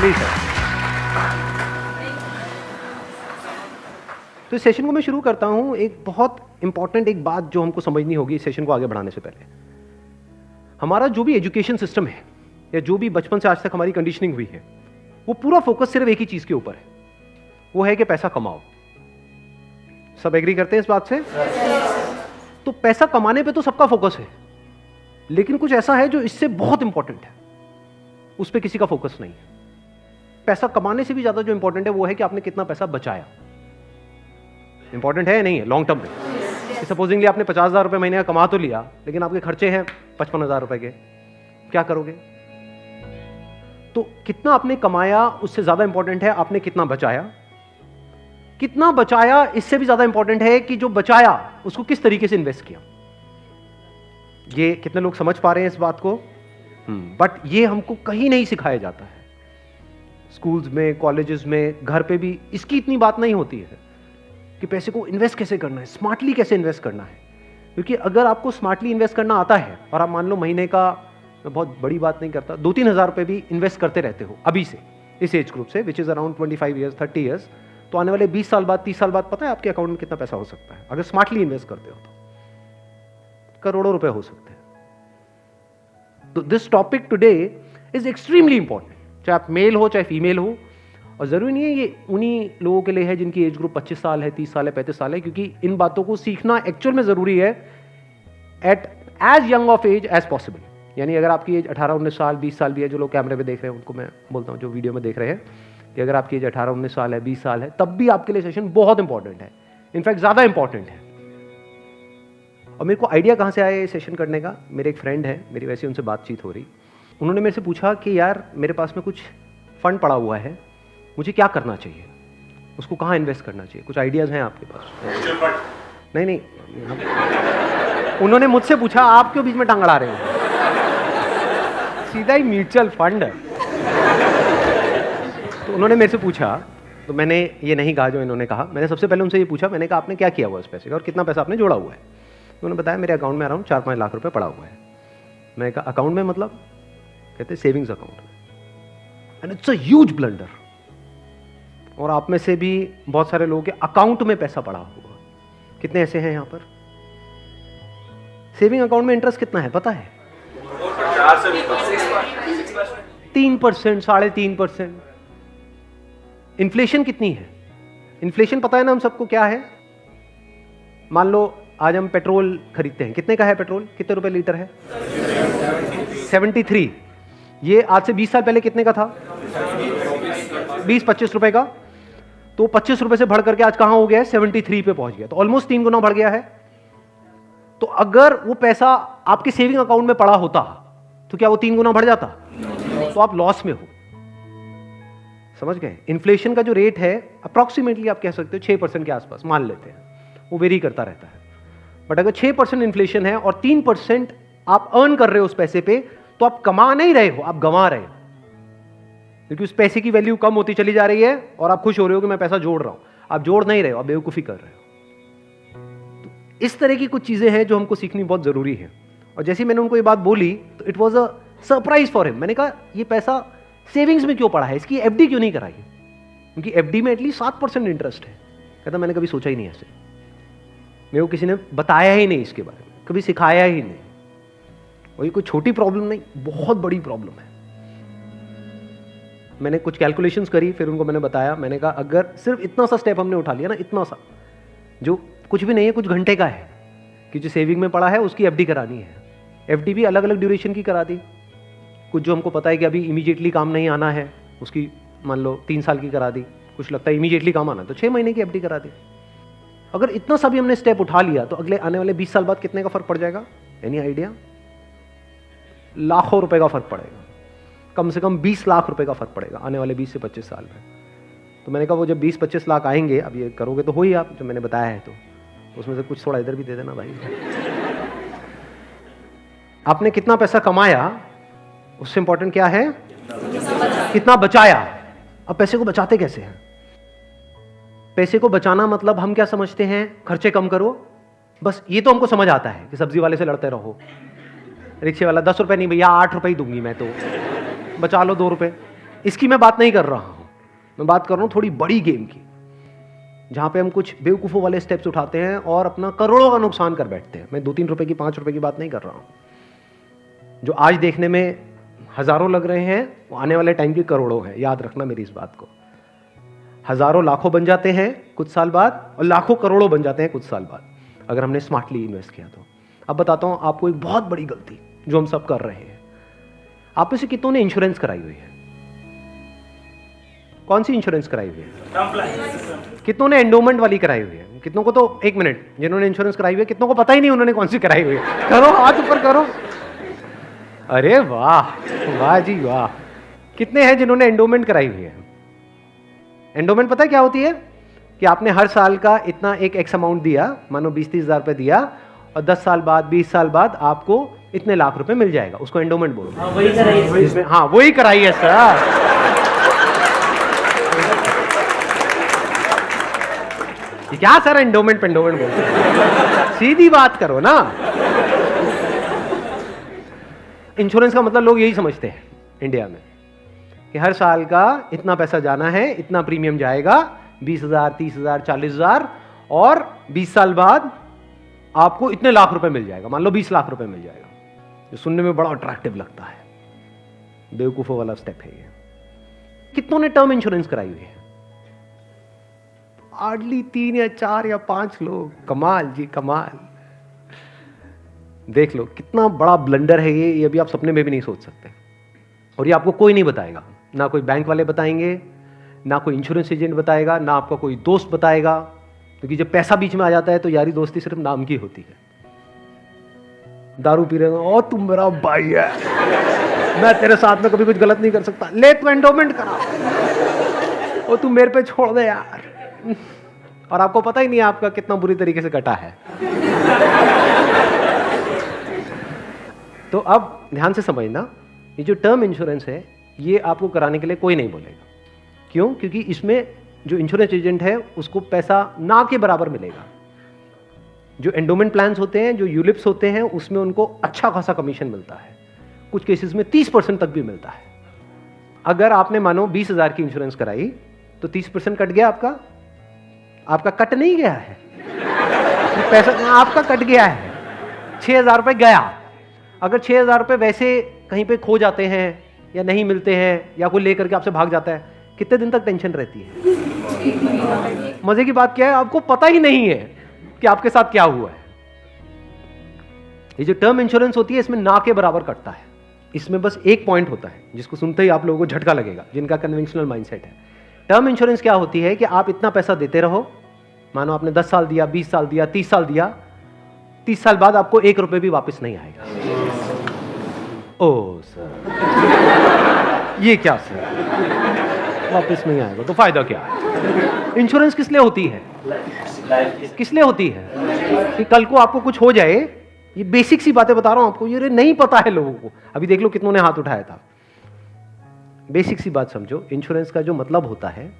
Please sir. तो इस session को मैं शुरू करता हूं एक बहुत इंपॉर्टेंट एक बात जो हमको समझनी होगी इस सेशन को आगे बढ़ाने से पहले। हमारा जो भी एजुकेशन सिस्टम है या जो भी बचपन से आज तक हमारी कंडीशनिंग हुई है, वो पूरा फोकस सिर्फ एक ही चीज के ऊपर है, वो है कि पैसा कमाओ। सब एग्री करते हैं इस बात से? तो पैसा कमाने पे तो सबका फोकस है, लेकिन कुछ ऐसा है जो इससे बहुत इंपॉर्टेंट है, उस पर किसी का फोकस नहीं है। पैसा कमाने से भी ज्यादा जो इंपॉर्टेंट है वो है कि आपने कितना पैसा बचाया। इंपॉर्टेंट है या नहीं है लॉन्ग टर्म में? सपोजिंगली आपने 50,000 रुपए महीने का कमा तो लिया, लेकिन आपके खर्चे हैं 55,000 रुपए के, क्या करोगे? तो कितना आपने कमाया उससे ज्यादा इंपॉर्टेंट है आपने कितना बचाया। कितना बचाया इससे भी ज्यादा इंपॉर्टेंट है कि जो बचाया उसको किस तरीके से इन्वेस्ट किया। ये कितने लोग समझ पा रहे हैं इस बात को? बट ये हमको कहीं नहीं सिखाया जाता है। स्कूल्स में, कॉलेजेस में, घर पे भी इसकी इतनी बात नहीं होती है कि पैसे को इन्वेस्ट कैसे करना है, स्मार्टली कैसे इन्वेस्ट करना है। क्योंकि अगर आपको स्मार्टली इन्वेस्ट करना आता है और आप मान लो महीने का, मैं बहुत बड़ी बात नहीं करता, 2-3 हज़ार रुपए भी इन्वेस्ट करते रहते हो अभी से, इस एज ग्रुप से, which is around 25 years 30 years, तो आने वाले 20 साल बाद, 30 साल बाद पता है आपके अकाउंट में कितना पैसा हो सकता है अगर स्मार्टली इन्वेस्ट करते हो तो? करोड़ों रुपए हो सकते हैं। तो this topic today is extremely important, चाहे आप मेल हो चाहे फीमेल हो। और जरूरी नहीं है ये उन्हीं लोगों के लिए है जिनकी एज ग्रुप 25 साल है, 30 साल है, 35 साल है, क्योंकि इन बातों को सीखना एक्चुअल में जरूरी है at age young of age as possible. यानी अगर आपकी एज 18-19 साल, 20 साल भी है, जो लोग कैमरे पे देख रहे हैं उनको मैं बोलता हूँ, जो वीडियो में देख रहे हैं, कि अगर आपकी एज 18-19 साल है, 20 साल है, तब भी आपके लिए सेशन बहुत इंपॉर्टेंट है, इनफैक्ट ज्यादा इंपॉर्टेंट है। और मेरे को आइडिया कहाँ से आया ये सेशन करने का? मेरे एक फ्रेंड है, मेरी वैसे उनसे बातचीत हो रही, उन्होंने मेरे से पूछा कि यार मेरे पास में कुछ फंड पड़ा हुआ है, मुझे क्या करना चाहिए, उसको कहाँ इन्वेस्ट करना चाहिए, कुछ आइडियाज हैं आपके पास? नहीं, उन्होंने मुझसे पूछा आप क्यों बीच में टांग अड़ा रहे हो, सीधा ही म्यूचुअल फंड है। तो उन्होंने मेरे से पूछा, तो मैंने ये नहीं कहा जो इन्होंने कहा, मैंने सबसे पहले उनसे ये पूछा, मैंने कहा आपने क्या किया हुआ इस पैसे का और कितना पैसा आपने जोड़ा हुआ है? तो उन्होंने बताया मेरे अकाउंट में अराउंड 4-5 लाख रुपए पड़ा हुआ है। मैंने कहा अकाउंट में मतलब? कहते सेविंग्स अकाउंट में। And it's a huge blunder. और आप में से भी बहुत सारे लोगों के अकाउंट में पैसा पड़ा हुआ, कितने ऐसे हैं यहां पर? सेविंग अकाउंट में इंटरेस्ट कितना है पता है? 3%, 3.5%। इन्फ्लेशन कितनी है? इन्फ्लेशन पता है ना हम सबको क्या है? मान लो आज हम पेट्रोल खरीदते हैं, कितने का है पेट्रोल, कितने रुपए लीटर है? 73। ये आज से 20 साल पहले कितने का था? 20-25 रुपए का। तो 25 रुपए से बढ़ करके आज कहां हो गया है? 73 पे पहुंच गया, तो ऑलमोस्ट 3 गुना बढ़ गया है। तो अगर वो पैसा आपके सेविंग अकाउंट में पड़ा होता तो क्या वो 3 गुना बढ़ जाता? तो आप लॉस में हो। समझ गए? इन्फ्लेशन का जो रेट है अप्रॉक्सीमेटली आप कह सकते हो 6% के आसपास मान लेते हैं, वो वेरी करता रहता है। बट अगर 6% इन्फ्लेशन है और 3% आप अर्न कर रहे हो उस पैसे पे, तो आप कमा नहीं रहे हो, आप गंवा रहे हो, क्योंकि उस पैसे की वैल्यू कम होती चली जा रही है और आप खुश हो रहे हो कि मैं पैसा जोड़ रहा हूं। आप जोड़ नहीं रहे हो, आप बेवकूफी कर रहे हो। तो इस तरह की कुछ चीजें हैं जो हमको सीखनी बहुत जरूरी है। और जैसे मैंने उनको ये बात बोली तो it was a surprise for him. मैंने कहा ये पैसा सेविंग्स में क्यों पड़ा है, इसकी एफडी क्यों नहीं कराई? क्योंकि एफडी में एटलीस्ट 7% इंटरेस्ट है। कहता मैंने कभी सोचा ही नहीं ऐसे, मेरे को किसी ने बताया ही नहीं इसके बारे में, कभी सिखाया ही नहीं। और ये कोई छोटी प्रॉब्लम नहीं, बहुत बड़ी प्रॉब्लम है। मैंने कुछ कैलकुलेशंस करी, फिर उनको मैंने बताया, मैंने कहा अगर सिर्फ इतना सा स्टेप हमने उठा लिया ना, इतना सा जो कुछ भी नहीं है, कुछ घंटे का है, कि जो सेविंग में पड़ा है उसकी एफडी करानी है। एफडी भी अलग अलग ड्यूरेशन की करा दी, कुछ जो हमको पता है कि अभी इमीडिएटली काम नहीं आना है उसकी मान लो 3 साल की करा दी, कुछ लगता है इमीडिएटली काम आना तो 6 महीने की एफडी करा दी। अगर इतना सा भी हमने स्टेप उठा लिया तो अगले आने वाले 20 साल बाद कितने का फर्क पड़ जाएगा? Any idea? लाखों रुपए का फर्क पड़ेगा, कम से कम 20 लाख रुपए का फर्क पड़ेगा आने वाले 20 से 25 साल में। तो मैंने कहा वो जब 20-25 लाख आएंगे, अब ये करोगे तो हो ही आप, जो मैंने बताया है, तो उसमें से कुछ थोड़ा इधर भी दे देना भाई। आपने कितना पैसा कमाया उससे इंपॉर्टेंट क्या है? कितना बचाया। अब पैसे को बचाते कैसे हैं? पैसे को बचाना मतलब हम क्या समझते हैं? खर्चे कम करो, बस ये तो हमको समझ आता है कि सब्जी वाले से लड़ते रहो, रिक्शे वाला 10 रुपए नहीं भैया 8 रुपए ही दूंगी मैं, तो बचा लो 2 रुपए। इसकी मैं बात नहीं कर रहा हूं, मैं बात कर रहा हूं थोड़ी बड़ी गेम की, जहां पे हम कुछ बेवकूफ़ों वाले स्टेप्स उठाते हैं और अपना करोड़ों का नुकसान कर बैठते हैं। मैं 2-3 रुपए की, 5 रुपए की बात नहीं कर रहा हूं। जो आज देखने में हजारों लग रहे हैं वो आने वाले टाइम के करोड़ों हैं। याद रखना मेरी इस बात को। हजारों लाखों बन जाते हैं कुछ साल बाद और लाखों करोड़ों बन जाते हैं कुछ साल बाद, अगर हमने स्मार्टली इन्वेस्ट किया तो। अब बताता हूं आपको एक बहुत बड़ी गलती जो हम सब कर रहे हैं। आप में से कितनों ने इंश्योरेंस कराई हुई है? कौन सी इंश्योरेंस कराई हुई है? कितनों ने एंडोमेंट वाली कराई हुई है? कितनों को तो, एक मिनट, जिन्होंने इंश्योरेंस कराई हुई है कितनों को पता ही नहीं उन्होंने कौन सी कराई हुई है? करो, हाथ ऊपर करो। अरे वाह, वाह जी वाह। कितने हैं जिन्होंने एंडोमेंट कराई हुई है? एंडोमेंट पता है क्या होती है? कि आपने हर साल का इतना एक एक्स अमाउंट दिया, मानो 20-30 हज़ार रुपए दिया, और 10 साल बाद, 20 साल बाद आपको इतने लाख रुपए मिल जाएगा। उसको एंडोमेंट बोलते हैं। वही कराइए। हाँ, वही कराइए सर। क्या सर एंडोमेंट पेंडोमेंट बोलते हैं? सीधी बात करो ना। इंश्योरेंस का मतलब लोग यही समझते हैं इंडिया में कि हर साल का इतना पैसा जाना है, इतना प्रीमियम जाएगा, 20,000, 30,000, 40,000, और 20 साल बाद आपको इतने लाख रुपए मिल जाएगा। मान लो 20 लाख रुपए मिल जाएगा, जो सुनने में बड़ा अट्रैक्टिव लगता है। बेवकूफों वाला स्टेप है ये। कितनों ने टर्म इंश्योरेंस कराई हुई है? हार्डली 3 या 4 या 5 लोग। कमाल जी कमाल। देख लो कितना बड़ा ब्लंडर है ये अभी आप सपने में भी नहीं सोच सकते। और ये आपको कोई नहीं बताएगा, ना कोई बैंक वाले बताएंगे, ना कोई इंश्योरेंस एजेंट बताएगा, ना आपका कोई दोस्त बताएगा, क्योंकि जब पैसा बीच में आ जाता है तो यारी दोस्ती सिर्फ नाम की होती है। दारू पी रहे हो, ओ तुम मेरा भाई है, मैं तेरे साथ में कभी कुछ गलत नहीं कर सकता, ले तू एंडोमेंट करा, ओ तू मेरे पे छोड़ दे यार। और आपको पता ही नहीं आपका कितना बुरी तरीके से कटा है। तो अब ध्यान से समझना, ये जो टर्म इंश्योरेंस है ये आपको कराने के लिए कोई नहीं बोलेगा। क्यों? क्योंकि इसमें जो इंश्योरेंस एजेंट है उसको पैसा ना के बराबर मिलेगा। जो एंडोमेंट प्लान्स होते हैं, जो यूलिप्स होते हैं, उसमें उनको अच्छा खासा कमीशन मिलता है, कुछ केसेस में 30% तक भी मिलता है। अगर आपने मानो 20,000 की इंश्योरेंस कराई तो 30% कट गया आपका। आपका कट नहीं गया है, पैसा आपका कट गया है। 6,000 रुपए गया। अगर 6,000 रुपए वैसे कहीं पे खो जाते हैं या नहीं मिलते हैं या कोई लेकर के आपसे भाग जाता है, कितने दिन तक टेंशन रहती है? मजे की बात क्या है, आपको पता ही नहीं है कि आपके साथ क्या हुआ है। ये जो टर्म इंश्योरेंस होती है इसमें ना के बराबर कटता है। इसमें बस एक पॉइंट होता है जिसको सुनते ही आप लोगों को झटका लगेगा, जिनका कन्वेंशनल माइंडसेट है। टर्म इंश्योरेंस क्या होती है कि आप इतना पैसा देते रहो, मानो आपने 10 साल दिया, 20 साल दिया, 30 साल दिया, 30 साल बाद आपको 1 रुपए भी वापस नहीं आएगा। ओ सर, ये क्या सर, वापस नहीं आएगा तो फायदा क्या है? इंश्योरेंस किस लिए होती है? किस लिए होती है? कि कल को आपको कुछ हो जाए। ये बेसिक सी बातें बता रहा हूं आपको, ये नहीं पता है लोगों को। अभी देख लो कितनों ने हाथ उठाया था। बेसिक सी बात समझो, इंश्योरेंस का जो मतलब होता है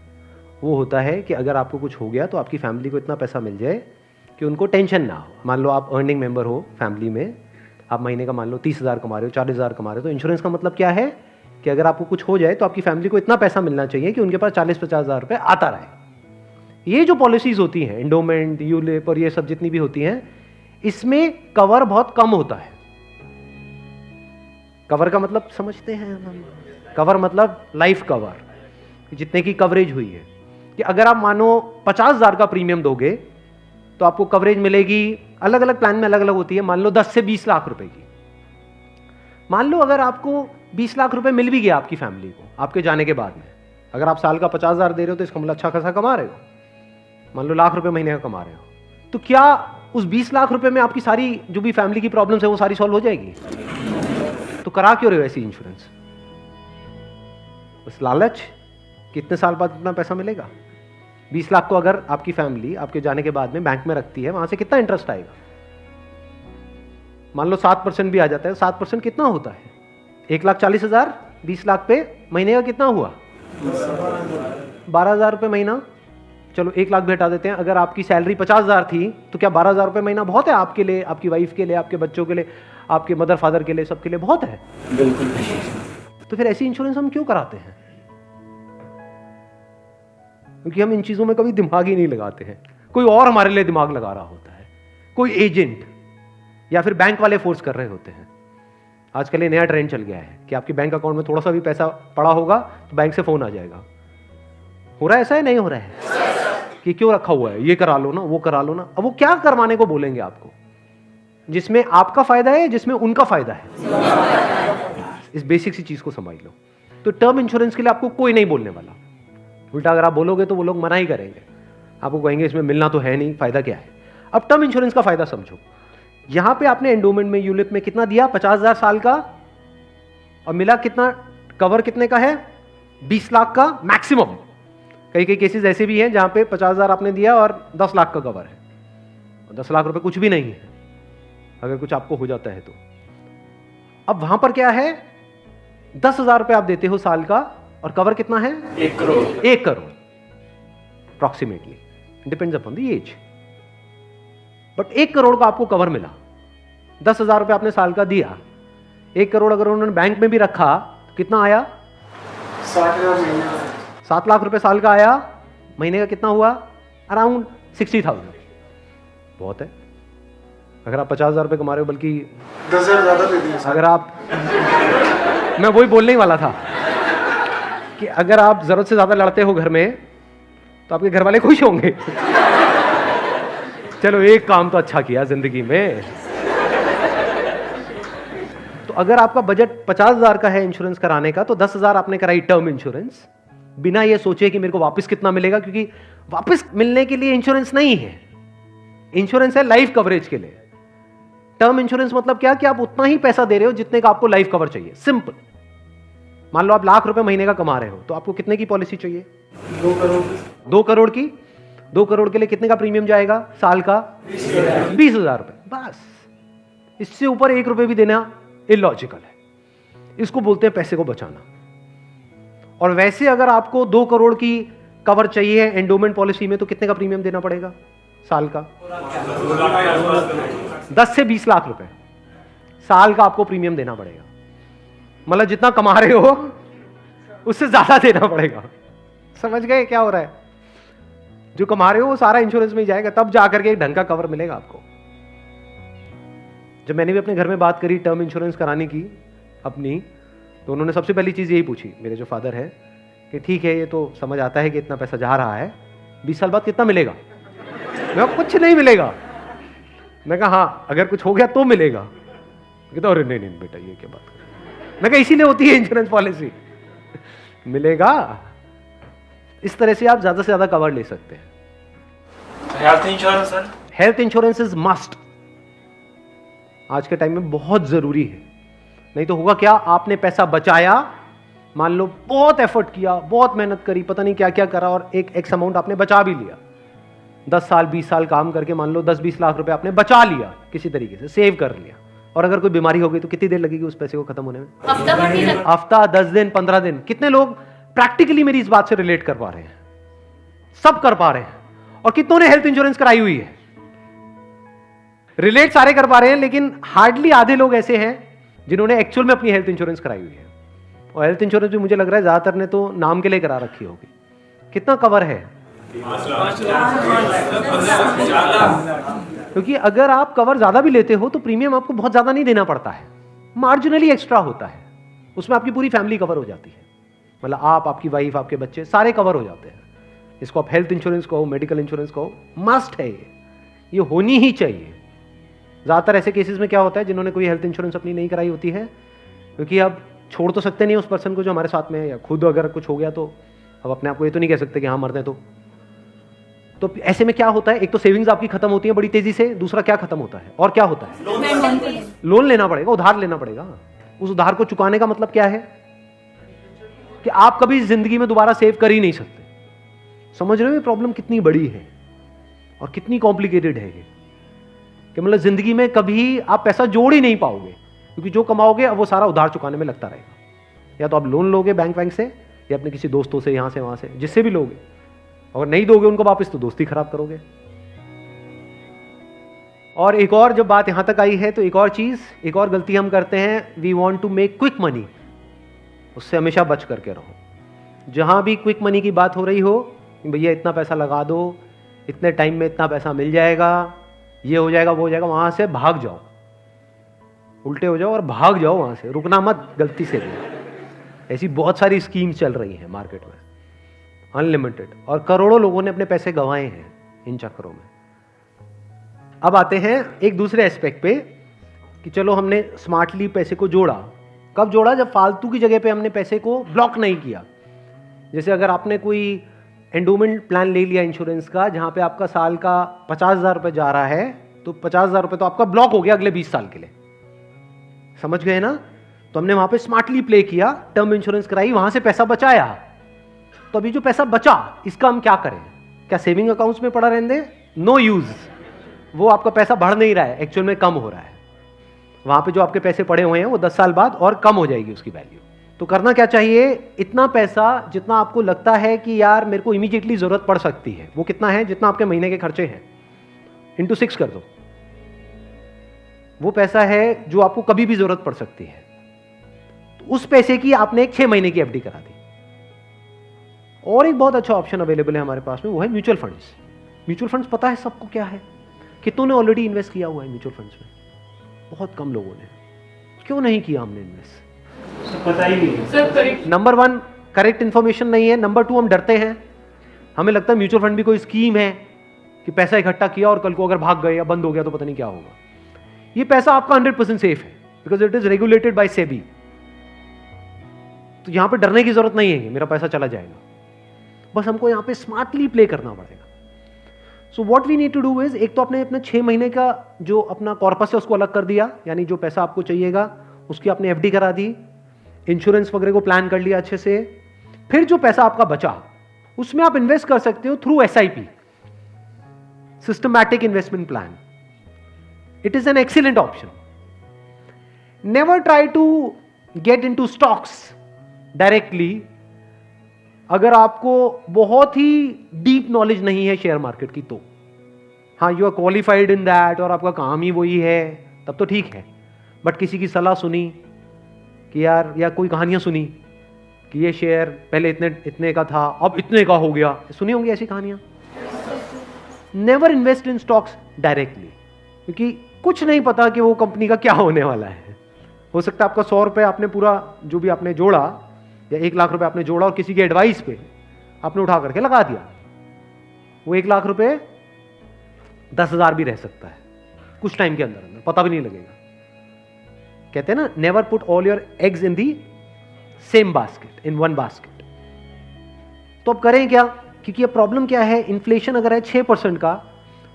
वो होता है कि अगर आपको कुछ हो गया तो आपकी फैमिली को इतना पैसा मिल जाए कि उनको टेंशन ना हो। मान लो आप अर्निंग मेंबर हो फैमिली में, आप महीने का मान लो 30,000 कमा रहे हो, 40,000 कमा रहे हो, तो इंश्योरेंस का मतलब क्या है कि अगर आपको कुछ हो जाए तो आपकी फैमिली को इतना पैसा मिलना चाहिए कि उनके पास 40-50 हज़ार रुपये आता रहे। ये जो पॉलिसीज होती हैं, एंडोमेंट, यूलिप और ये सब जितनी भी होती हैं, इसमें कवर बहुत कम होता है। कवर का मतलब समझते हैं हम? कवर मतलब लाइफ कवर, जितने की कवरेज हुई है। कि अगर आप मानो 50,000 का प्रीमियम दोगे तो आपको कवरेज मिलेगी, अलग अलग प्लान में अलग अलग होती है, मान लो 10 से 20 लाख रुपए की। मान लो अगर आपको 20 लाख रुपए मिल भी गया आपकी फैमिली को आपके जाने के बाद में, अगर आप साल का 50,000 दे रहे हो तो इसका मतलब अच्छा खासा कमा रहे हो, मान लो लाख रुपए महीने का कमा रहे हो, तो क्या उस 20 लाख रुपए में आपकी सारी जो भी फैमिली की प्रॉब्लम्स है वो सारी सॉल्व हो जाएगी? तो करा क्यों रहे हो ऐसी इंश्योरेंस? बस लालच, कितने साल बाद इतना पैसा मिलेगा? 20 लाख को अगर आपकी फैमिली आपके जाने के बाद में बैंक में रखती है, वहां से कितना इंटरेस्ट आएगा? मान लो 7% भी आ जाता है। 7% कितना होता है? 1,40,000, 20 लाख पे महीने का कितना हुआ? 12,000 रुपये महीना। चलो 1 लाख भी हटा देते हैं। अगर आपकी सैलरी 50,000 थी तो क्या 12,000 रुपये महीना बहुत है आपके लिए, आपकी वाइफ के लिए, आपके बच्चों के लिए, आपके मदर फादर के लिए, सबके लिए बहुत है? बिल्कुल। तो फिर ऐसी इंश्योरेंस हम क्यों कराते हैं? क्योंकि हम इन चीज़ों में कभी दिमाग ही नहीं लगाते हैं, कोई और हमारे लिए दिमाग लगा रहा होता है, कोई एजेंट या फिर बैंक वाले फोर्स कर रहे होते हैं। आजकल ये नया ट्रेंड चल गया है कि आपके बैंक अकाउंट में थोड़ा सा भी पैसा पड़ा होगा तो बैंक से फोन आ जाएगा। हो रहा है ऐसा है, नहीं हो रहा है कि क्यों रखा हुआ है, ये करा लो ना, वो करा लो ना। अब वो क्या करवाने को बोलेंगे आपको, जिसमें आपका फायदा है, जिसमें उनका फायदा है। इस बेसिक सी चीज को समझ लो। तो टर्म इंश्योरेंस के लिए आपको कोई नहीं बोलने वाला। उल्टा अगर आप बोलोगे तो वो लोग मना ही करेंगे, आपको कहेंगे इसमें मिलना तो है नहीं, फायदा क्या है। अब टर्म इंश्योरेंस का फायदा समझो। यहां पे आपने एंडोमेंट में, यूलिप में कितना दिया, 50,000 साल का, और मिला कितना, कवर कितने का है, 20 लाख का मैक्सिमम। कई कई केसेस ऐसे भी हैं जहां पे 50,000 आपने दिया और 10 लाख का कवर है, और 10 लाख रुपए कुछ भी नहीं है अगर कुछ आपको हो जाता है तो। अब वहां पर क्या है, 10,000 रुपए आप देते हो साल का, और कवर कितना है, 1 crore. 1 crore approximately, depends upon the age. But 1 crore का आपको कवर मिला। 10,000 रुपए आपने साल का दिया, 1 करोड़ अगर उन्होंने बैंक में भी रखा तो कितना आया, 60,000 महीने। 7 लाख रुपए साल का आया। महीने का कितना हुआ, अराउंड 60,000। बहुत है। अगर आप 50,000 रुपए कमा रहे हो, बल्कि 10,000 ज्यादा दे दिए। अगर आप मैं वही बोलने ही वाला था कि अगर आप जरूरत से ज्यादा लड़ते हो घर में तो आपके घर वाले खुश होंगे। चलो एक काम तो अच्छा किया जिंदगी में। तो अगर आपका बजट 50,000 का है इंश्योरेंस कराने का, तो 10,000 आपने कराई टर्म इंश्योरेंस, बिना ये सोचे कि मेरे को वापस कितना मिलेगा, क्योंकि वापस मिलने के लिए इंश्योरेंस नहीं है। इंश्योरेंस है लाइफ कवरेज के लिए। टर्म इंश्योरेंस मतलब क्या, कि आप उतना ही पैसा दे रहे हो जितने का आपको लाइफ कवर चाहिए। सिंपल। मान लो आप लाख रुपए महीने का कमा रहे हो, तो आपको कितने की पॉलिसी चाहिए, 2 करोड़। 2 करोड़ की। 2 करोड़ के लिए कितने का प्रीमियम जाएगा साल का, 20,000 रुपए। बस, इससे ऊपर 1 रुपए भी देना इलॉजिकल है। इसको बोलते हैं पैसे को बचाना। और वैसे अगर आपको 2 करोड़ की कवर चाहिए एंडोमेंट पॉलिसी में, तो कितने का प्रीमियम देना पड़ेगा साल का, 10 से 20 लाख रुपए साल का आपको प्रीमियम देना पड़ेगा। मतलब जितना कमा रहे हो उससे ज्यादा देना पड़ेगा। समझ गए क्या हो रहा है? जो कमा रहे हो वो सारा इंश्योरेंस में ही जाएगा, तब जाकर के एक ढंग का कवर मिलेगा आपको। जब मैंने भी अपने घर में बात करी टर्म इंश्योरेंस कराने की अपनी, तो उन्होंने सबसे पहली चीज यही पूछी, मेरे जो फादर है, कि ठीक है ये तो समझ आता है कि इतना पैसा जा रहा है, 20 साल बाद कितना मिलेगा? मैं कुछ नहीं मिलेगा। मैं कहा हाँ अगर कुछ हो गया तो मिलेगा। कहता अरे नहीं नहीं बेटा ये क्या बात कर। मैं कहा इसीलिए होती है इंश्योरेंस पॉलिसी, मिलेगा। इस तरह से आप ज्यादा से ज्यादा कवर ले सकते हैं। Health insurance sir, health insurance is must, आज के टाइम में बहुत जरूरी है। नहीं तो होगा क्या, आपने पैसा बचाया, मान लो बहुत एफर्ट किया, बहुत मेहनत करी, पता नहीं क्या क्या करा, और एक एक्स अमाउंट आपने बचा भी लिया। 10 साल 20 साल काम करके मान लो 10-20 लाख रुपए आपने बचा लिया, किसी तरीके से सेव कर लिया, और अगर कोई बीमारी हो गई तो कितनी देर लगेगी उस पैसे को खत्म होने में? हफ्ता, 10 दिन, 15 दिन। कितने लोग प्रैक्टिकली मेरी इस बात से रिलेट कर पा रहे हैं? सब कर पा रहे हैं। और कितनों ने हेल्थ इंश्योरेंस कराई हुई है? रिलेट सारे कर पा रहे हैं, लेकिन हार्डली आधे लोग ऐसे हैं जिन्होंने एक्चुअल में अपनी हेल्थ इंश्योरेंस कराई हुई है। और हेल्थ इंश्योरेंस भी मुझे लग रहा है ज्यादातर ने तो नाम के लिए करा रखी होगी। कितना कवर है? क्योंकि अगर आप कवर ज्यादा भी लेते हो तो प्रीमियम आपको बहुत ज्यादा नहीं देना पड़ता है, मार्जिनली एक्स्ट्रा होता है। उसमें आपकी पूरी फैमिली कवर हो जाती है, मतलब आप, आपकी वाइफ, आपके बच्चे सारे कवर हो जाते हैं। इसको आप हेल्थ इंश्योरेंस कहो, मेडिकल इंश्योरेंस कहो, मस्ट है ये होनी ही चाहिए। ज्यादातर ऐसे केसेस में क्या होता है, जिन्होंने कोई हेल्थ इंश्योरेंस अपनी नहीं कराई होती है, क्योंकि अब छोड़ तो सकते नहीं उस पर्सन को जो हमारे साथ में है, या खुद अगर कुछ हो गया तो अब अपने आप को ये तो नहीं कह सकते कि हाँ मरते हैं। तो ऐसे में क्या होता है, एक तो सेविंग्स आपकी खत्म होती है बड़ी तेजी से, दूसरा क्या खत्म होता है, और क्या होता है, लोन लेना पड़ेगा, उधार लेना पड़ेगा। उस उधार को चुकाने का मतलब क्या है कि आप कभी जिंदगी में दोबारा सेव कर ही नहीं सकते। समझ रहे हो ये प्रॉब्लम कितनी बड़ी है और कितनी कॉम्प्लिकेटेड है ये, कि मतलब जिंदगी में कभी आप पैसा जोड़ ही नहीं पाओगे, क्योंकि जो कमाओगे अब वो सारा उधार चुकाने में लगता रहेगा। या तो आप लोन लोगे बैंक से, या अपने किसी दोस्तों से, यहां से वहां से, जिससे भी लोगे। अगर नहीं दोगे उनको वापस तो दोस्ती खराब करोगे। और एक और जब बात यहां तक आई है तो एक और चीज, एक और गलती हम करते हैं, we want to make quick money. उससे हमेशा बच करके रहो। जहां भी क्विक मनी की बात हो रही हो, कि भैया इतना पैसा लगा दो, इतने टाइम में इतना पैसा मिल जाएगा, ये हो जाएगा वो हो जाएगा, वहाँ से भाग जाओ, उल्टे हो जाओ और भाग जाओ वहाँ से, रुकना मत गलती से भी। ऐसी बहुत सारी स्कीम्स चल रही हैं मार्केट में, अनलिमिटेड, और करोड़ों लोगों ने अपने पैसे गंवाए हैं इन चक्करों में। अब आते हैं एक दूसरे एस्पेक्ट पे कि चलो हमने स्मार्टली पैसे को जोड़ा। कब जोड़ा? जब फालतू की जगह पे हमने पैसे को ब्लॉक नहीं किया। जैसे अगर आपने कोई एंडोमेंट प्लान ले लिया इंश्योरेंस का, जहां पे आपका साल का 50,000 रुपये जा रहा है, तो 50,000 रुपये तो आपका ब्लॉक हो गया अगले 20 साल के लिए, समझ गए ना? तो हमने वहां पे स्मार्टली प्ले किया, टर्म इंश्योरेंस कराई, वहां से पैसा बचाया। तो अभी जो पैसा बचा इसका हम क्या करें? क्या सेविंग अकाउंट्स में पड़ा रहने दें? नो यूज, वो आपका पैसा बढ़ नहीं रहा है, एक्चुअल में कम हो रहा है। वहां पे जो आपके पैसे पड़े हुए हैं वो 10 साल बाद और कम हो जाएगी उसकी वैल्यू। तो करना क्या चाहिए? इतना पैसा जितना आपको लगता है कि यार मेरे को इमीडिएटली जरूरत पड़ सकती है, वो कितना है? जितना आपके महीने के खर्चे हैं, इंटू 6 कर दो। वो पैसा है जो आपको कभी भी जरूरत पड़ सकती है। तो उस पैसे की आपने एक 6 महीने की एफडी करा दी। और एक बहुत अच्छा ऑप्शन अवेलेबल है हमारे पास में, वो है म्यूचुअल फंड्स। म्यूचुअल फंड्स पता है सबको क्या है? कितनों ने ऑलरेडी इन्वेस्ट किया हुआ है म्यूचुअल फंड्स में? बहुत कम लोगों ने। क्यों नहीं किया हमने इन्वेस्ट? पता ही नहीं सर। नंबर 1 करेक्ट इंफॉर्मेशन नहीं है, नंबर 2 हम डरते हैं। हमें लगता है म्यूचुअल फंड भी कोई स्कीम है कि पैसा इकट्ठा किया और कल को अगर भाग गए या बंद हो गया तो पता नहीं क्या होगा। ये पैसा आपका 100% सेफ है, because it is regulated by SEBI. तो यहां पे डरने की जरूरत नहीं है कि मेरा पैसा चला जाएगा, बस हमको यहां पे स्मार्टली प्ले करना पड़ेगा। So what we need to do is, एक तो आपने अपने 6 महीने का जो अपना कॉर्पस है उसको अलग कर दिया, यानी जो पैसा आपको चाहिएगा उसकी आपने एफडी करा दी, इंश्योरेंस वगैरह को प्लान कर लिया अच्छे से। फिर जो पैसा आपका बचा उसमें आप इन्वेस्ट कर सकते हो through SIP, systematic investment plan. It is an excellent option. Never try to get into stocks directly अगर आपको बहुत ही डीप नॉलेज नहीं है शेयर मार्केट की तो। हाँ, you are qualified in that और आपका काम ही वही है, तब तो ठीक है। बट किसी की सलाह सुनी कि यार, या कोई कहानियां सुनी कि ये शेयर पहले इतने का था अब इतने का हो गया, सुनी होंगी ऐसी कहानियां। Never invest in stocks directly, क्योंकि कुछ नहीं पता कि वो कंपनी का क्या होने वाला है। हो सकता है आपका 100 रुपये आपने पूरा जो भी आपने जोड़ा या 1 लाख रुपए आपने जोड़ा और किसी के एडवाइस पे आपने उठा करके लगा दिया, वो 1 लाख रुपए 10,000 भी रह सकता है कुछ टाइम के अंदर अंदर, पता भी नहीं लगेगा। कहते हैं ना, never put all your eggs in the same basket, in one basket. तो अब करें क्या? क्योंकि अब प्रॉब्लम क्या है, इन्फ्लेशन अगर है 6% का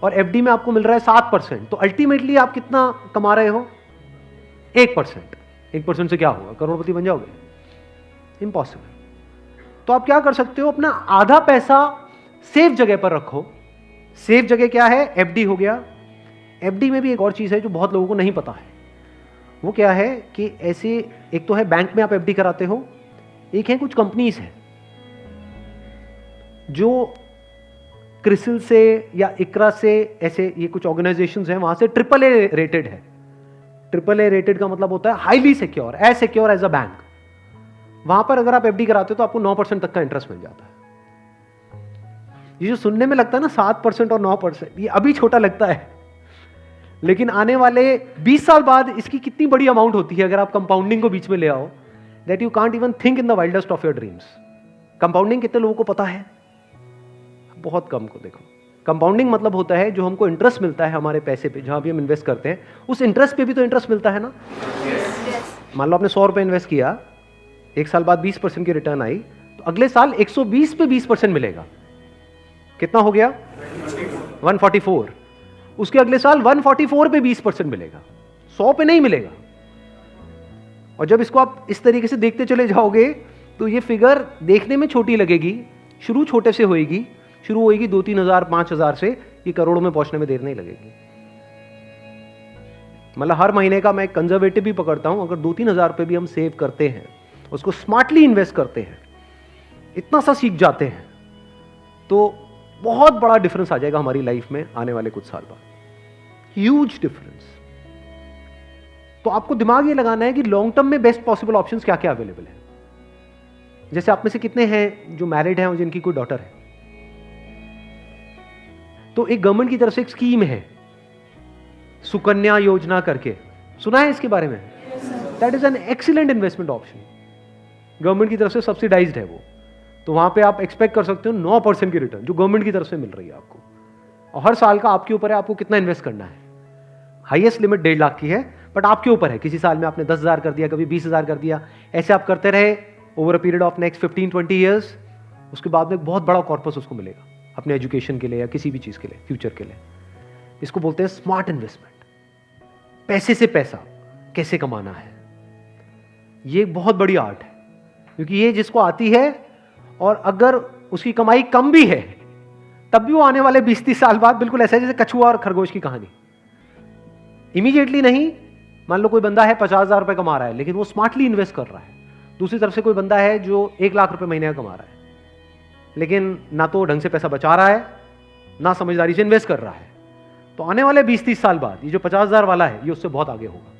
और एफडी में आपको मिल रहा है 7%, तो अल्टीमेटली आप कितना कमा रहे हो? 1%। 1% से क्या होगा? करोड़पति बन जाओगे? इम्पॉसिबल। तो आप क्या कर सकते हो, अपना आधा पैसा सेफ जगह पर रखो। सेफ जगह क्या है? एफडी हो गया। एफडी में भी एक और चीज है जो बहुत लोगों को नहीं पता है। वो क्या है कि ऐसे, एक तो है बैंक में आप एफडी कराते हो, एक है कुछ कंपनीज है जो क्रिसिल से या इकरा से, ऐसे ये कुछ ऑर्गेनाइजेशंस हैं, वहां से AAA रेटेड है। AAA रेटेड का मतलब होता है highly secure, as secure as a bank. वहां पर अगर आप एफडी कराते हो तो आपको 9% तक का इंटरेस्ट मिल जाता है। ये जो सुनने में लगता है ना 7% और 9%, ये अभी छोटा लगता है, लेकिन आने वाले 20 साल बाद इसकी कितनी बड़ी अमाउंट होती है अगर आप कंपाउंडिंग को बीच में ले आओ, that you can't even think in the wildest of your dreams. Compounding कितने लोगों को पता है? बहुत कम को। देखो, कंपाउंडिंग मतलब होता है जो हमको इंटरेस्ट मिलता है हमारे पैसे पे, जहां भी हम इन्वेस्ट करते हैं उस इंटरेस्ट पे भी तो इंटरेस्ट मिलता है ना। मान लो आपने 100 रुपए इन्वेस्ट किया, 1 साल बाद 20% की रिटर्न आई, तो अगले साल 120 पे 20% मिलेगा। कितना हो गया? 144। उसके अगले साल 144 पे 20% मिलेगा, 100 पे नहीं मिलेगा। और जब इसको आप इस तरीके से देखते चले जाओगे तो ये फिगर देखने में छोटी लगेगी, शुरू छोटे से होएगी, शुरू होएगी 2-3 हजार 5 हजार से, ये करोड़ों में पहुंचने में देर नहीं लगेगी। मतलब हर महीने का मैं कंजर्वेटिव भी पकड़ता हूं, अगर 2-3 हजार रुपए भी हम सेव करते हैं, उसको स्मार्टली इन्वेस्ट करते हैं, इतना सा सीख जाते हैं, तो बहुत बड़ा डिफरेंस आ जाएगा हमारी लाइफ में आने वाले कुछ साल बाद। Huge difference. तो आपको दिमाग ये लगाना है कि लॉन्ग टर्म में बेस्ट पॉसिबल ऑप्शंस क्या क्या अवेलेबल है। जैसे आप में से कितने हैं जो मैरिड हैं और जिनकी कोई डॉटर है? तो एक गवर्नमेंट की तरफ से एक स्कीम है सुकन्या योजना करके, सुना है इसके बारे में? That is an excellent investment option, government की तरफ से सब्सिडाइज्ड है वो। तो वहां पे आप एक्सपेक्ट कर सकते हो 9% की रिटर्न जो गवर्नमेंट की तरफ से मिल रही है आपको, और हर साल का आपके ऊपर है आपको कितना इन्वेस्ट करना है। हाईएस्ट लिमिट 1.5 लाख की है, बट आपके ऊपर है, किसी साल में आपने 10,000 कर दिया, कभी 20,000 कर दिया, ऐसे आप करते रहे over a period of next 15-20 years, उसके बाद में एक बहुत बड़ा कॉर्पस उसको मिलेगा अपने एजुकेशन के लिए या किसी भी चीज के लिए, फ्यूचर के लिए। इसको बोलते हैं स्मार्ट इन्वेस्टमेंट। पैसे से पैसा कैसे कमाना है, ये एक बहुत बड़ी आर्ट है, क्योंकि ये जिसको आती है और अगर उसकी कमाई कम भी है तब भी वो आने वाले 20-30 साल बाद बिल्कुल ऐसा है जैसे कछुआ और खरगोश की कहानी, इमीडिएटली नहीं। मान लो कोई बंदा है 50,000 रुपए कमा रहा है लेकिन वो स्मार्टली इन्वेस्ट कर रहा है, दूसरी तरफ से कोई बंदा है जो 1 लाख रुपए महीने का कमा रहा है लेकिन ना तो ढंग से पैसा बचा रहा है ना समझदारी से इन्वेस्ट कर रहा है, तो आने वाले 20-30 साल बाद ये जो 50,000 वाला है ये उससे बहुत आगे होगा,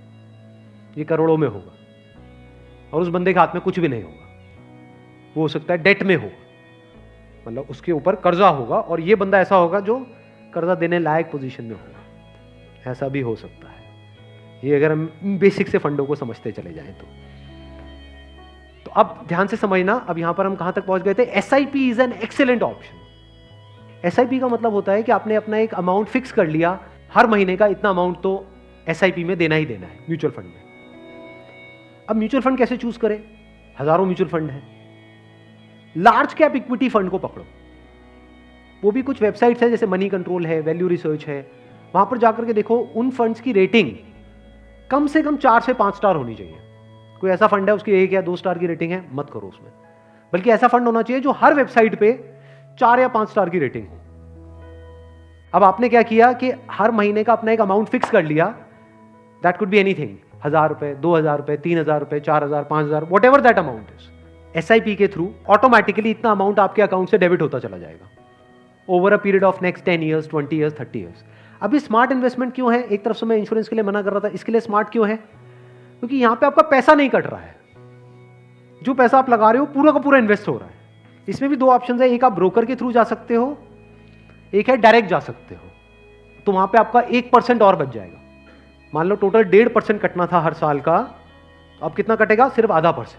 ये करोड़ों में होगा, और उस बंदे के हाथ में कुछ भी नहीं होगा, वो हो सकता है डेट में होगा, मतलब उसके ऊपर कर्जा होगा, और ये बंदा ऐसा होगा जो कर्जा देने लायक पोजीशन में होगा, ऐसा भी हो सकता है। ये अगर हम बेसिक से फंडों को समझते चले जाएं तो अब ध्यान से समझना, अब यहां पर हम कहां तक पहुंच गए थे। SIP is an excellent option. SIP का मतलब होता है कि आपने अपना एक अमाउंट फिक्स कर लिया, हर महीने का इतना अमाउंट तो एसआईपी में देना ही देना है म्यूचुअल फंड में। अब म्यूचुअल फंड कैसे चूज करें, हजारों म्यूचुअल फंड है। लार्ज कैप इक्विटी फंड को पकड़ो, वो भी कुछ वेबसाइट्स है जैसे मनी कंट्रोल है, वैल्यू रिसर्च है, वहां पर जाकर के देखो उन फंड्स की रेटिंग कम से कम 4 से 5 स्टार होनी चाहिए। कोई ऐसा फंड है उसकी 1 या 2 स्टार की रेटिंग है, मत करो उसमें, बल्कि ऐसा फंड होना चाहिए जो हर वेबसाइट पे 4 या 5 स्टार की रेटिंग हो। अब आपने क्या किया कि हर महीने का अपना एक अमाउंट फिक्स कर लिया, दैट कुड बी एनीथिंग, 1,000 रुपए, 2,000 रुपए, 3,000 रुपए, 4,000, 5,000, what ever that amount is. SIP के थ्रू ऑटोमेटिकली इतना अमाउंट आपके अकाउंट से डेबिट होता चला जाएगा over a period of next 10 years, 20 years, 30 years. अभी स्मार्ट इन्वेस्टमेंट क्यों है? एक तरफ से मैं इंश्योरेंस के लिए मना कर रहा था, इसके लिए स्मार्ट क्यों है? क्योंकि यहां पे आपका पैसा नहीं कट रहा है, जो पैसा आप लगा रहे हो पूरा का पूरा इन्वेस्ट हो रहा है। इसमें भी 2 ऑप्शन है, एक आप ब्रोकर के थ्रू जा सकते हो, एक है डायरेक्ट जा सकते हो, तो वहां पे आपका 1% और बच जाएगा। मान लो टोटल 1.5% कटना था हर साल का, अब कितना कटेगा? सिर्फ 0.5%।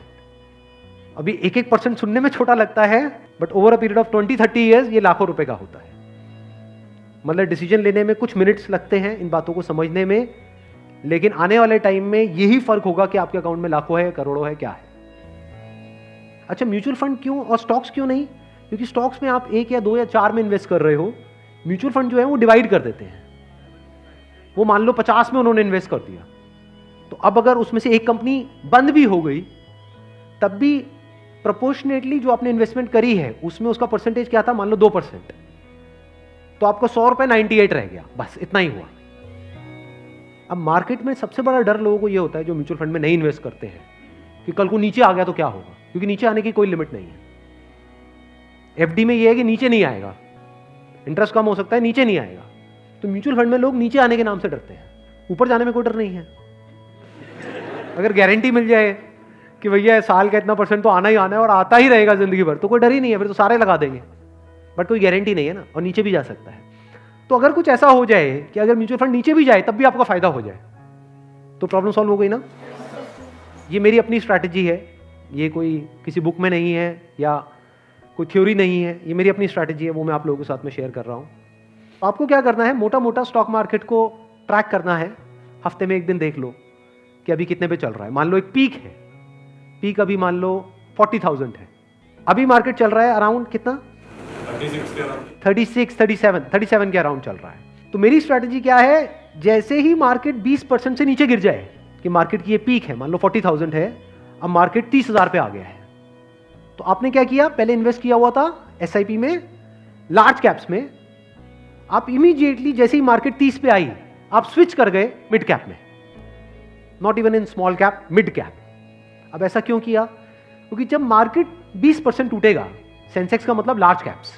अभी 1% सुनने में छोटा लगता है, but over a period of 20-30 years ये लाखों रुपए का होता है। मतलब डिसीजन लेने में कुछ मिनट्स लगते हैं इन बातों को समझने में, लेकिन आने वाले टाइम में यही फर्क होगा कि आपके अकाउंट में लाखों है, करोड़ों है, क्या है। अच्छा, म्यूचुअल फंड क्यों और स्टॉक्स क्यों नहीं? क्योंकि स्टॉक्स में आप 1 या 2 या 4 में इन्वेस्ट कर रहे हो, म्यूचुअल फंड जो है वो डिवाइड कर देते हैं। वो मान लो 50 में उन्होंने इन्वेस्ट कर दिया, तो अब अगर उसमें से एक कंपनी बंद भी हो गई तब भी प्रोपोर्शनेटली जो आपने इन्वेस्टमेंट करी है उसमें उसका परसेंटेज क्या था? मान लो 2%, तो आपको 100 रुपए 98 रह गया, बस इतना ही हुआ। अब मार्केट में सबसे बड़ा डर लोगों को यह होता है जो म्यूचुअल फंड में नहीं इन्वेस्ट करते हैं कि कल को नीचे आ गया तो क्या होगा, क्योंकि नीचे आने की कोई लिमिट नहीं है। एफडी में यह है कि नीचे नहीं आएगा, इंटरेस्ट कम हो सकता है, नीचे नहीं आएगा। तो म्यूचुअल फंड में लोग नीचे आने के नाम से डरते हैं, ऊपर जाने में कोई डर नहीं है। अगर गारंटी मिल जाए कि भैया साल का इतना % तो आना ही आना है और आता ही रहेगा जिंदगी भर, तो कोई डर ही नहीं है, फिर तो सारे लगा देंगे। बट कोई गारंटी नहीं है ना, और नीचे भी जा सकता है। तो अगर कुछ ऐसा हो जाए कि अगर म्यूचुअल फंड नीचे भी जाए तब भी आपका फायदा हो जाए, तो प्रॉब्लम सॉल्व हो गई ना। ये मेरी अपनी स्ट्रैटेजी है, ये कोई किसी बुक में नहीं है या कोई थ्योरी नहीं है, ये मेरी अपनी स्ट्रैटेजी है, वो मैं आप लोगों के साथ में शेयर कर रहा हूँ। आपको क्या करना है, मोटा मोटा स्टॉक मार्केट को ट्रैक करना है, हफ्ते में एक दिन देख लो कि अभी कितने पे चल रहा है। मान लो एक पीक है, पीक अभी मान लो 40,000 है, अभी मार्केट चल रहा है अराउंड कितना? 37 के अराउंड चल रहा है। तो मेरी स्ट्रैटेजी क्या है, जैसे ही मार्केट 20% से नीचे गिर जाए कि मार्केट की ये पीक है, मान लो 40,000 है, अब मार्केट 30,000 पे आ गया है, तो आपने क्या किया, पहले इन्वेस्ट किया हुआ था एसआईपी में लार्ज कैप्स में, आप इमीडिएटली जैसे ही मार्केट 30 पे आई आप स्विच कर गए मिड कैप में, not even in small cap, mid cap. अब ऐसा क्यों किया? क्योंकि जब मार्केट 20% टूटेगा, सेंसेक्स का मतलब लार्ज कैप्स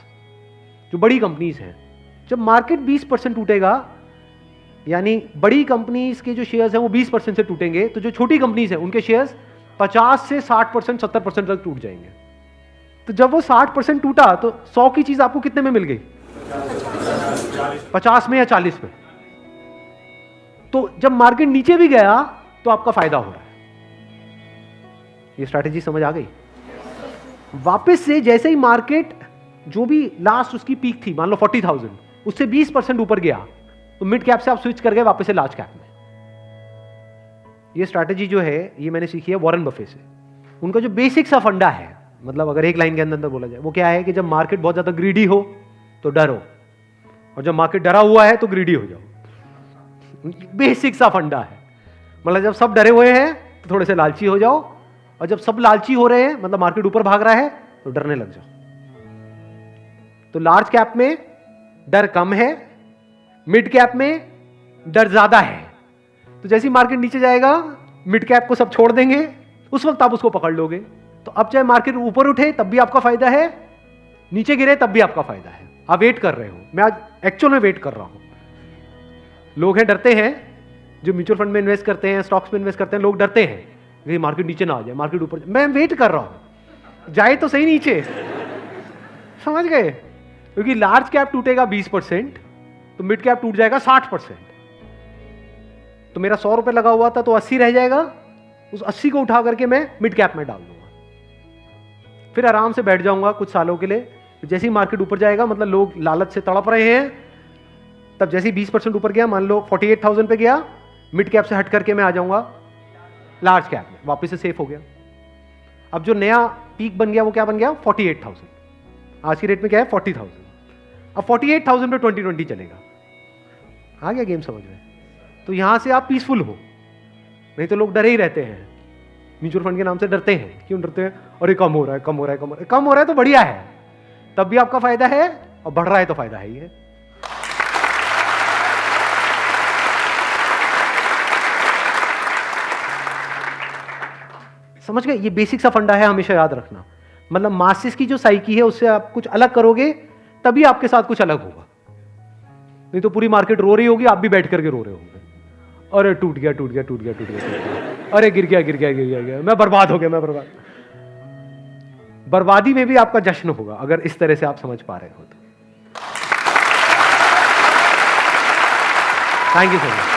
जो बड़ी कंपनीज हैं, जब मार्केट 20% टूटेगा यानी बड़ी कंपनीज के जो शेयर्स हैं वो 20% से टूटेंगे, तो जो छोटी कंपनीज हैं उनके शेयर्स 50 से 60%, 70% तक टूट जाएंगे। तो जब वो 60% टूटा तो 100 की चीज आपको कितने में मिल गई? 50 में या 40 में। तो जब मार्केट नीचे भी गया तो आपका फायदा हो रहा है। ये स्ट्रैटेजी समझ आ गई? वापस से जैसे ही मार्केट जो भी लास्ट उसकी पीक थी, मान लो 40,000, उससे 20% ऊपर गया तो मिड कैप से आप स्विच कर गए वापस से लार्ज कैप में। ये स्ट्रैटेजी जो है ये मैंने सीखी है वॉरेन बफे से। उनका जो बेसिक सा फंडा है, मतलब अगर एक लाइन के अंदर बोला जाए, वो क्या है कि जब मार्केट बहुत ज्यादा ग्रीडी हो तो डरो, और जब मार्केट डरा हुआ है तो ग्रीडी हो जाओ। बेसिक सा फंडा है। मतलब जब सब डरे हुए हैं तो थोड़े से लालची हो जाओ, और जब सब लालची हो रहे हैं, मतलब मार्केट ऊपर भाग रहा है, तो डरने लग जाओ। तो लार्ज कैप में डर कम है, मिड कैप में डर ज्यादा है। तो जैसे ही मार्केट नीचे जाएगा मिड कैप को सब छोड़ देंगे, उस वक्त आप उसको पकड़ लोगे। तो अब चाहे मार्केट ऊपर उठे तब भी आपका फायदा है, नीचे गिरे तब भी आपका फायदा है। आप वेट कर रहे हो, मैं आज एक्चुअल में वेट कर रहा हूं। लोग हैं डरते हैं, जो म्यूचुअल फंड में इन्वेस्ट करते हैं, स्टॉक्स में इन्वेस्ट करते हैं, लोग डरते हैं कि मार्केट नीचे ना आ जाए, मार्केट ऊपर। मैं वेट कर रहा हूं, जाए तो सही नीचे। समझ गए? क्योंकि लार्ज कैप टूटेगा 20%, तो मिड कैप टूट जाएगा 60%। तो मेरा 100 रुपए लगा हुआ था तो 80 रह जाएगा, उस 80 को उठा करके मैं मिड कैप में डाल दूंगा। फिर आराम से बैठ जाऊंगा कुछ सालों के लिए। जैसे ही मार्केट ऊपर जाएगा, मतलब लोग लालच से तड़प रहे हैं, तब जैसे ही 20% ऊपर गया, मान लो 48,000 पे गया, मिड कैप से हट करके मैं आ जाऊंगा लार्ज कैप में, वापस से सेफ हो गया। अब जो नया पीक बन गया वो क्या बन गया? 48,000। आज की रेट में क्या है? 40,000। अब 48,000 पे 2020 चलेगा। आ गया गेम समझ में? तो यहां से आप पीसफुल हो, नहीं तो लोग डरे ही रहते हैं। म्यूचुअल फंड के नाम से डरते हैं। क्यों डरते हैं? अरे कम हो रहा है, कम हो रहा है, कम हो रहा है। कम हो रहा है तो बढ़िया है, तब भी आपका फायदा है, और बढ़ रहा है तो फायदा है ही है। समझ गए? ये बेसिक सा फंडा है, हमेशा याद रखना। मतलब मासिस की जो साइकी है उससे आप कुछ अलग करोगे तभी आपके साथ कुछ अलग होगा, नहीं तो पूरी मार्केट रो रही होगी, आप भी बैठ करके रो रहे होंगे। अरे टूट गया, टूट गया, टूट गया, टूट गया, अरे गिर गया, गिर गया, गिर गया, गिर गया, मैं बर्बाद हो गया, मैं बर्बाद। बर्बादी में भी आपका जश्न होगा अगर इस तरह से आप समझ पा रहे हो तो। Thank you so much.